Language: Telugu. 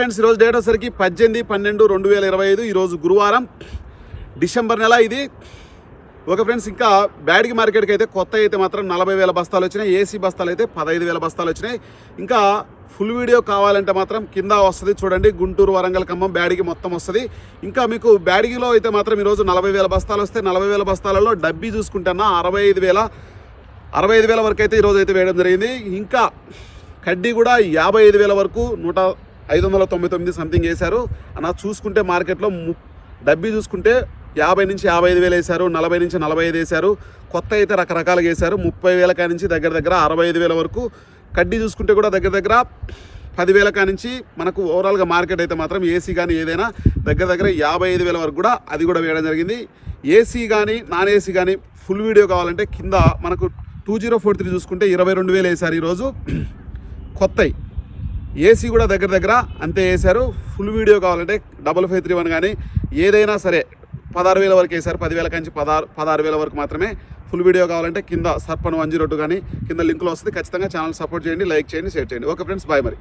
ఫ్రెండ్స్ ఈరోజు డేట్ వచ్చేసరికి 18/12/2025 ఈరోజు గురువారం డిసెంబర్ నెల ఇది. ఓకే ఫ్రెండ్స్, ఇంకా బ్యాడ్గి మార్కెట్కి అయితే కొత్త అయితే మాత్రం 40,000 బస్తాలు వచ్చినాయి. ఏసీ బస్తాలు అయితే 15,000 బస్తాలు వచ్చినాయి. ఇంకా ఫుల్ వీడియో కావాలంటే మాత్రం కింద వస్తుంది చూడండి. గుంటూరు, వరంగల్, ఖమ్మం, బ్యాడ్గి మొత్తం వస్తుంది. ఇంకా మీకు బ్యాడ్గిలో అయితే మాత్రం ఈరోజు 40,000 బస్తాలు వస్తే 40,000 బస్తాలలో డబ్బీ చూసుకుంటున్నా 65,000 వరకు అయితే ఈరోజు అయితే వేయడం జరిగింది. ఇంకా కడ్డీ కూడా 55,000 వరకు 599 సంథింగ్ వేశారు అన్న. చూసుకుంటే మార్కెట్లో డబ్బీ చూసుకుంటే 50 నుంచి 55,000 వేశారు, 40 నుంచి 45 వేశారు. కొత్త అయితే రకరకాలుగా వేశారు. 30,000 కా నుంచి దగ్గర 65,000 వరకు. కడ్డీ చూసుకుంటే కూడా దగ్గర 10,000 కా నుంచి మనకు ఓవరాల్గా మార్కెట్ అయితే మాత్రం ఏసీ కానీ ఏదైనా దగ్గర 55,000 వరకు కూడా అది కూడా వేయడం జరిగింది. ఏసీ కానీ నాన్ ఏసీ కానీ ఫుల్ వీడియో కావాలంటే కింద మనకు 2043 చూసుకుంటే 22,000 వేశారు ఈరోజు కొత్తవి. ఏసీ కూడా దగ్గర అంతే వేశారు. ఫుల్ వీడియో కావాలంటే 5531 కానీ ఏదైనా సరే 16,000 వరకు వేశారు. 10,000 నుంచి 16,000 వరకు మాత్రమే. ఫుల్ వీడియో కావాలంటే కింద సర్పన్ 102 కానీ కింద లింకులో వస్తుంది. ఖచ్చితంగా ఛానల్ సపోర్ట్ చేయండి, లైక్ చేయండి, షేర్ చేయండి. ఓకే ఫ్రెండ్స్, బాయ్ మరి.